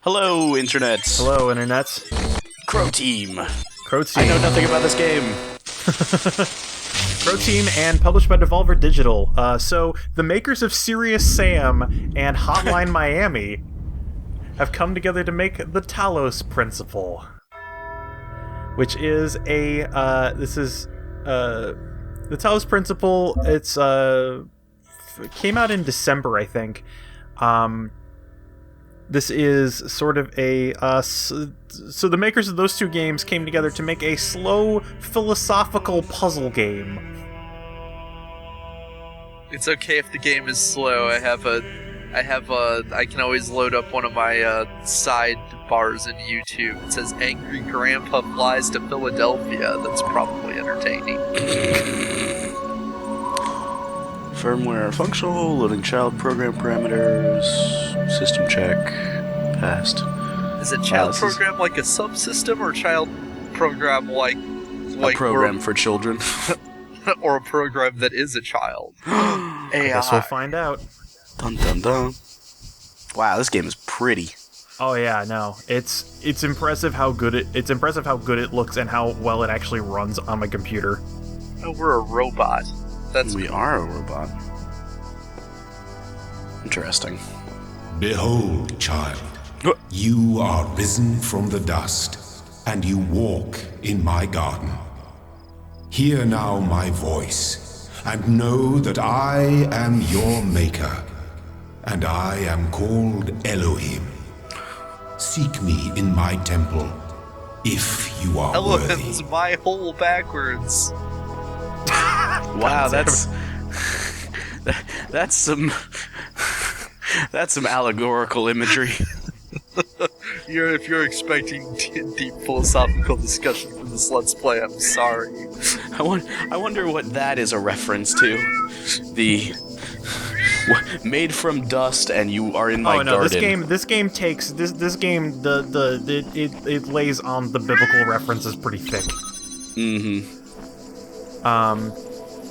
Hello, internets. Hello, internets. Crow Team. Crow Team. I know nothing about this game. Crow Team and published by Devolver Digital. So, the makers of Serious Sam and Hotline Miami have come together to make the Talos Principle, which is a, the Talos Principle. It's, came out in December, I think. This is sort of a, so the makers of those two games came together to make a slow, philosophical puzzle game. It's okay if the game is slow. I can always load up one of my side bars in YouTube. It says Angry Grandpa Flies to Philadelphia. That's probably entertaining. Firmware functional, loading child program parameters, system check, passed. Is a child program like a subsystem, or child program like a program for children? Or a program that is a child? I guess we'll find out. Dun dun dun. Wow, this game is pretty. Oh yeah, no. It's impressive how good it looks and how well it actually runs on my computer. Oh, we're a robot. We are a robot. Interesting. Behold, child, you are risen from the dust, and you walk in my garden. Hear now my voice, and know that I am your maker, and I am called Elohim. Seek me in my temple, if you are worthy. Elohim's my whole backwards. Wow, that's some allegorical imagery. If you're expecting deep philosophical discussion from this Let's Play, I'm sorry. I wonder what that is a reference to. The made from dust, and you are in my garden. This game it lays on the biblical references pretty thick. Mm-hmm.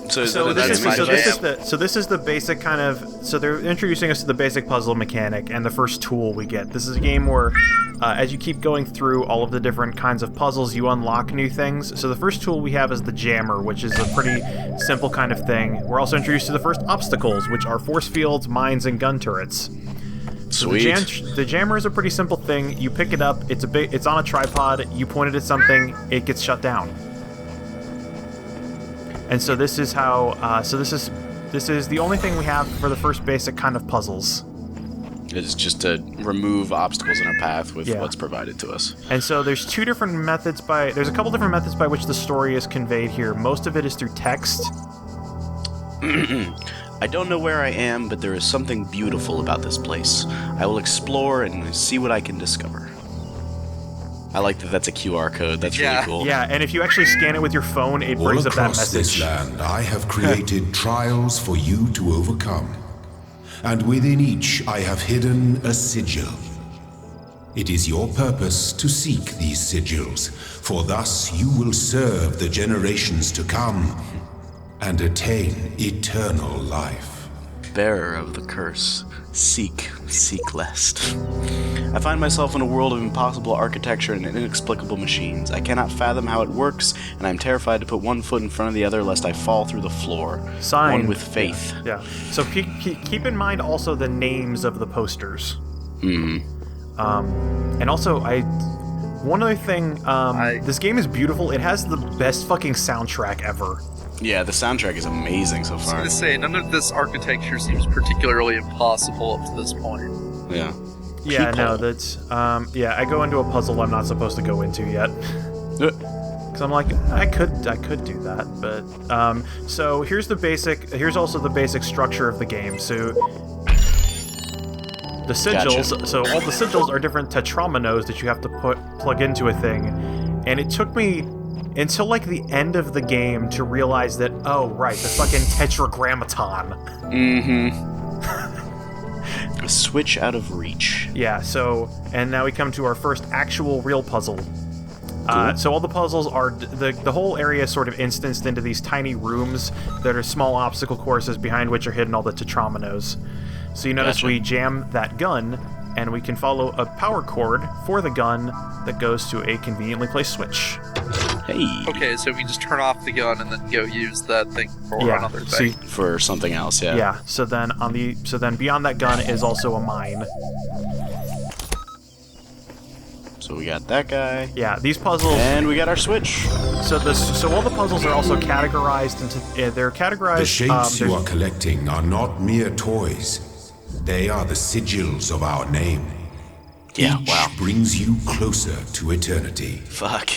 So this is the basic kind of. So they're introducing us to the basic puzzle mechanic and the first tool we get. This is a game where, as you keep going through all of the different kinds of puzzles, you unlock new things. So the first tool we have is the jammer, which is a pretty simple kind of thing. We're also introduced to the first obstacles, which are force fields, mines, and gun turrets. Sweet. So the jammer is a pretty simple thing. You pick it up. It's on a tripod. You point it at something. It gets shut down. And so this is how. This is the only thing we have for the first basic kind of puzzles. It's just to remove obstacles in our path with what's provided to us. And so there's a couple different methods by which the story is conveyed here. Most of it is through text. I don't know where I am, but there is something beautiful about this place. I will explore and see what I can discover. I like that that's a QR code. That's really cool. Yeah, and if you actually scan it with your phone, it brings up that message. All across this land, I have created trials for you to overcome. And within each, I have hidden a sigil. It is your purpose to seek these sigils, for thus you will serve the generations to come and attain eternal life. Bearer of the curse, seek lest. I find myself in a world of impossible architecture and inexplicable machines. I cannot fathom how it works, and I am terrified to put one foot in front of the other lest I fall through the floor. Signed. One with faith. Yeah. So keep in mind also the names of the posters. And also, one other thing, this game is beautiful. It has the best fucking soundtrack ever. Yeah, the soundtrack is amazing so far. I was going to say, none of this architecture seems particularly impossible up to this point. Yeah. Yeah, no, that's, I go into a puzzle I'm not supposed to go into yet. Because I'm like, I could do that, but, so here's also the basic structure of the game. So, the sigils, so all the sigils are different tetrominoes that you have to plug into a thing, and it took me until, like, the end of the game to realize that, oh, right, the fucking tetragrammaton. A switch out of reach. Yeah, so, and now we come to our first actual real puzzle. Cool. So all the puzzles are, the whole area is sort of instanced into these tiny rooms that are small obstacle courses behind which are hidden all the tetrominoes. So you notice we jam that gun, and we can follow a power cord for the gun that goes to a conveniently placed switch. Hey. Okay, so we just turn off the gun and then go use that thing for another thing. For something else, yeah. Yeah. So then beyond that gun is also a mine. So we got that guy. Yeah, these puzzles. And we got our switch. So all the puzzles are also categorized into. They're categorized. The shapes you are collecting are not mere toys. They are the sigils of our name. Yeah, Each wow. brings you closer to eternity. Fuck.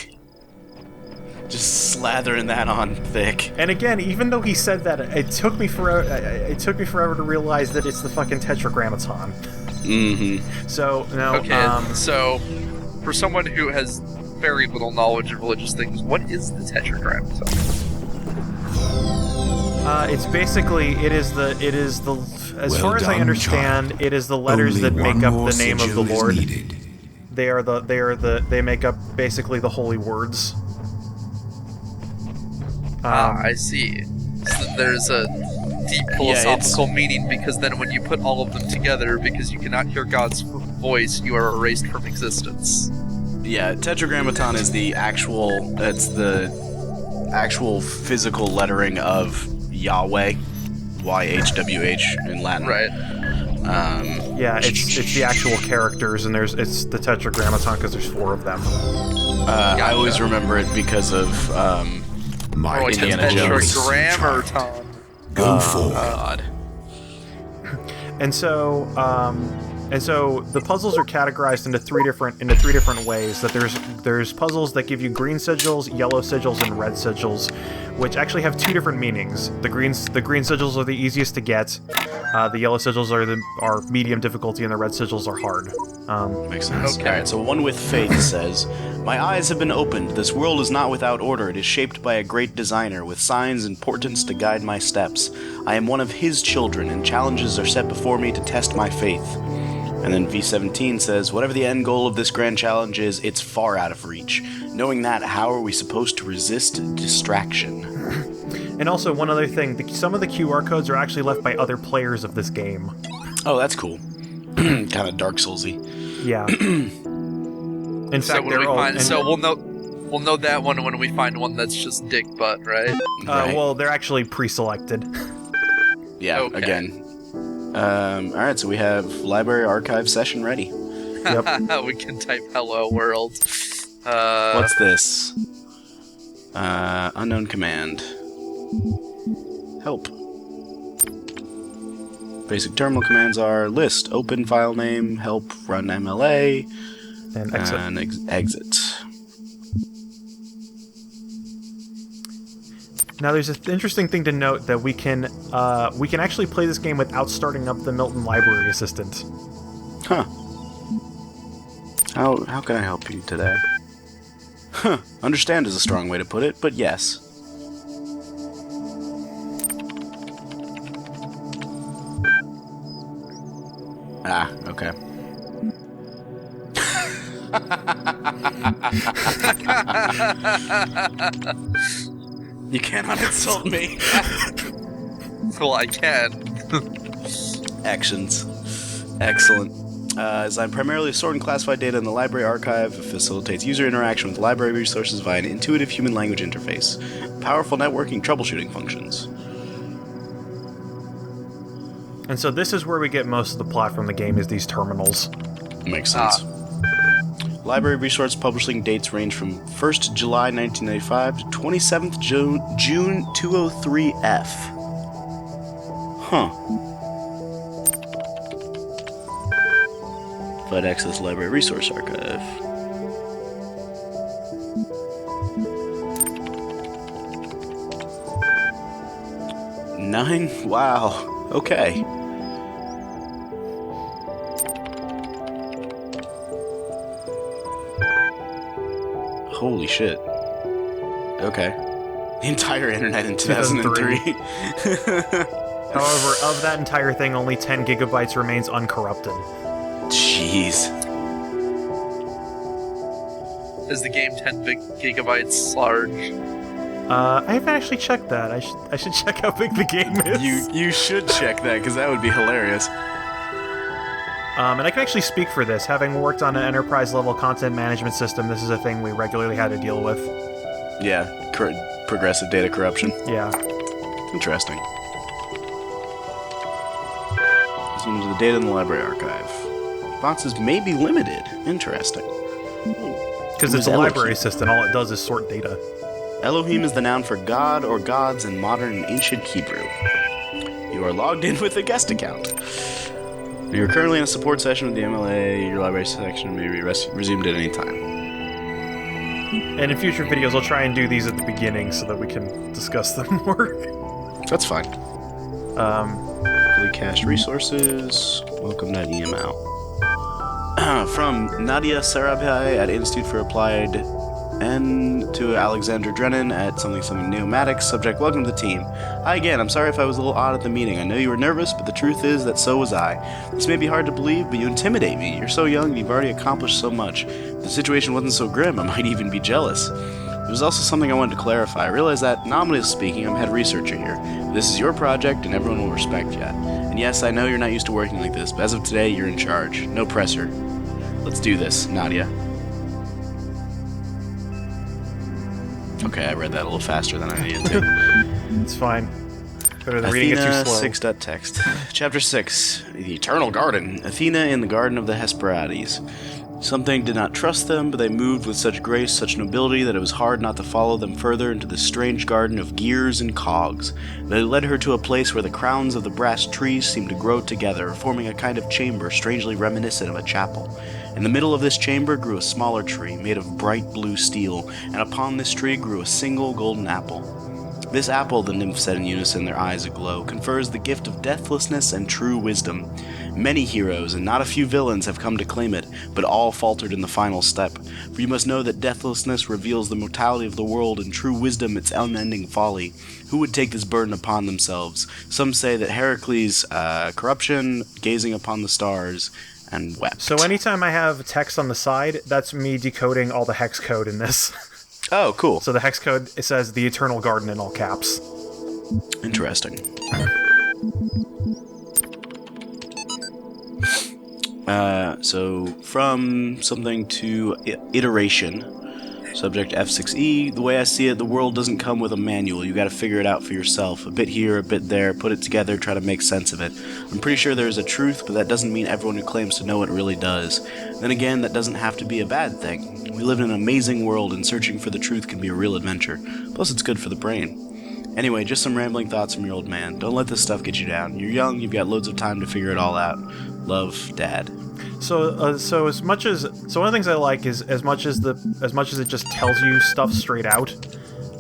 Just slathering that on thick. And again, even though he said that, it took me forever to realize that it's the fucking Tetragrammaton. Mm-hmm. So no. Okay. So, for someone who has very little knowledge of religious things, what is the Tetragrammaton? It's basically as Well far as I done, understand, child. it is the letters Only that make one up more the name of the sigil is Lord. needed. They make up basically the holy words. I see. So there's a deep philosophical meaning, because then when you put all of them together, because you cannot hear God's voice, you are erased from existence. Yeah, Tetragrammaton is the actual physical lettering of Yahweh, YHWH in Latin. Right. Yeah, it's the actual characters, and it's the Tetragrammaton because there's 4 of them. I always remember it because of Like Indiana the Jones. Tetragrammaton. Go forward. God. And so the puzzles are categorized into three different ways. That there's puzzles that give you green sigils, yellow sigils, and red sigils, which actually have 2 different meanings. The green sigils are the easiest to get. The yellow sigils are medium difficulty, and the red sigils are hard. Makes sense. Okay. Alright, so One with Faith says, "My eyes have been opened. This world is not without order. It is shaped by a great designer, with signs and portents to guide my steps. I am one of his children, and challenges are set before me to test my faith." And then V17 says, "Whatever the end goal of this grand challenge is, it's far out of reach. Knowing that, how are we supposed to resist distraction?" And also, one other thing, some of the QR codes are actually left by other players of this game. Oh, that's cool. Kind of Dark Soulsy. Yeah. In So fact, when we find, we'll know that one when we find one that's just dick butt, right? Right. Well, they're actually pre-selected. Yeah, Okay. again. Alright, so we have library archive session ready. Yep. We can type "Hello World." What's this? Unknown command. Help. Basic terminal commands are list, open file name, help, run MLA, And exit. and exit. Now, there's an interesting thing to note that we can actually play this game without starting up the Milton Library Assistant. Huh. How can I help you today? Huh. Understand is a strong way to put it, but yes. Ah, okay. You cannot insult me. Well, I can. Actions. Excellent. As I'm primarily storing classified data in the library archive, it facilitates user interaction with library resources via an intuitive human language interface. Powerful networking troubleshooting functions. And so this is where we get most of the plot from the game, is these terminals. Makes sense. Library resource publishing dates range from 1st July 1995 to 27th June 203F. Huh. Flood Access Library Resource Archive. Nine? Wow. Okay. Holy shit. Okay. The entire internet in 2003. However, of that entire thing, only 10 gigabytes remains uncorrupted. Jeez. Is the game 10 gigabytes large? I haven't actually checked that. I should check how big the game is. You should check that, because that would be hilarious. And I can actually speak for this. Having worked on an enterprise-level content management system, this is a thing we regularly had to deal with. Yeah, progressive data corruption. Yeah. Interesting. Zoom to the data in the library archive. Boxes may be limited. Interesting. Because it's a library system, all it does is sort data. Elohim is the noun for God or gods in modern and ancient Hebrew. You are logged in with a guest account. You're currently in a support session with the MLA. Your library section may be resumed at any time. And in future videos, I'll try and do these at the beginning so that we can discuss them more. That's fine. Fully cached resources. Welcome.eml. From Nadia Sarabhai at Institute for Applied N to Alexandra Drennan at something Pneumatics. Subject, welcome to the team. Hi again, I'm sorry if I was a little odd at the meeting. I know you were nervous, but the truth is that so was I. This may be hard to believe, but you intimidate me. You're so young and you've already accomplished so much. If the situation wasn't so grim, I might even be jealous. There was also something I wanted to clarify. I realize that, nominally speaking, I'm head researcher here. This is your project, and everyone will respect you. And yes, I know you're not used to working like this, but as of today, you're in charge. No pressure. Let's do this, Nadia. Okay, I read that a little faster than I needed to. It's fine. Better than reading it too slow. 6.text. Chapter 6. The Eternal Garden. Athena in the Garden of the Hesperides. Something did not trust them, but they moved with such grace, such nobility, that it was hard not to follow them further into this strange garden of gears and cogs. They led her to a place where the crowns of the brass trees seemed to grow together, forming a kind of chamber strangely reminiscent of a chapel. In the middle of this chamber grew a smaller tree, made of bright blue steel, and upon this tree grew a single golden apple. This apple, the nymph said in unison, their eyes aglow, confers the gift of deathlessness and true wisdom. Many heroes, and not a few villains, have come to claim it, but all faltered in the final step. For you must know that deathlessness reveals the mortality of the world, and true wisdom its unending folly. Who would take this burden upon themselves? Some say that Heracles' corruption, gazing upon the stars, and wept. So anytime I have text on the side, that's me decoding all the hex code in this. Oh, cool. So the hex code, it says the Eternal Garden in all caps. Interesting. So from something to iteration. Subject F6E. The way I see it, the world doesn't come with a manual. You gotta figure it out for yourself. A bit here, a bit there, put it together, try to make sense of it. I'm pretty sure there is a truth, but that doesn't mean everyone who claims to know it really does. Then again, that doesn't have to be a bad thing. We live in an amazing world, and searching for the truth can be a real adventure. Plus, it's good for the brain. Anyway, just some rambling thoughts from your old man. Don't let this stuff get you down. You're young, you've got loads of time to figure it all out. Love, Dad. So one of the things I like is as much as it just tells you stuff straight out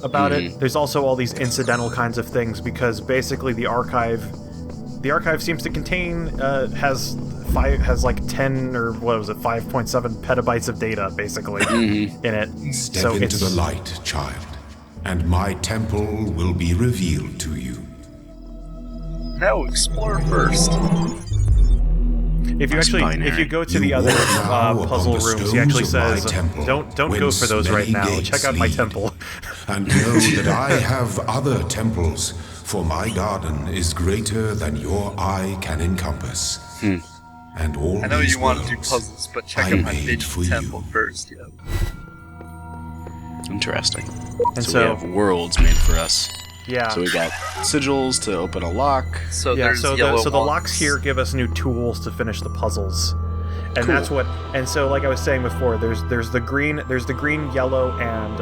about it, there's also all these incidental kinds of things, because basically the archive seems to contain has like 10 or what was it 5.7 petabytes of data basically in it. Step into the light, child, and my temple will be revealed to you. Now explore first. If you go to the other puzzle rooms, he actually says, "Don't go for those right now. Check out my temple." And know that I have other temples, for my garden is greater than your eye can encompass. And all I know these you want to do worlds puzzles, but check I out my made big for temple you. first. Yeah. Interesting. And So we have worlds made for us. yeah. So we got sigils to open a lock. So Yeah, there's so yellow the ones. locks here give us new tools to finish the puzzles, and Cool. that's what. And so, like I was saying before, there's the green, yellow, and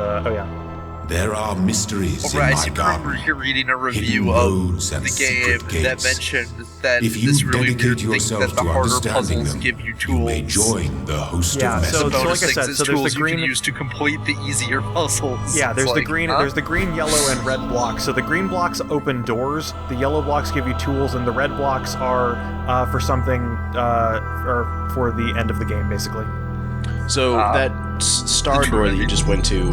There are mysteries Over, I in my seem to garden. remember here reading a Hidden review of roads and the game secret that gates. mentioned that If you this really weird dedicate thing yourself that the to harder understanding puzzles them, give you you may tools. join the host Yeah, of so- messengers. Bonus like I things said, is so there's tools the you green- can use to complete the easier puzzles. yeah. There's It's the like, green, huh? there's the green, yellow, and red blocks. So the green blocks open doors, the yellow blocks give you tools, and the red blocks are for something or for the end of the game, basically. So that star door that you ending. just went to,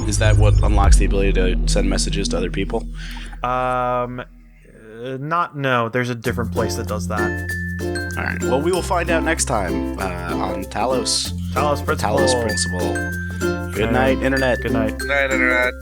is that what unlocks the ability to send messages to other people? No. There's a different place that does that. All right. Well, we will find out next time on Talos. Talos The Principle. Talos Principle. Good night, Internet. Good night. Night, Internet.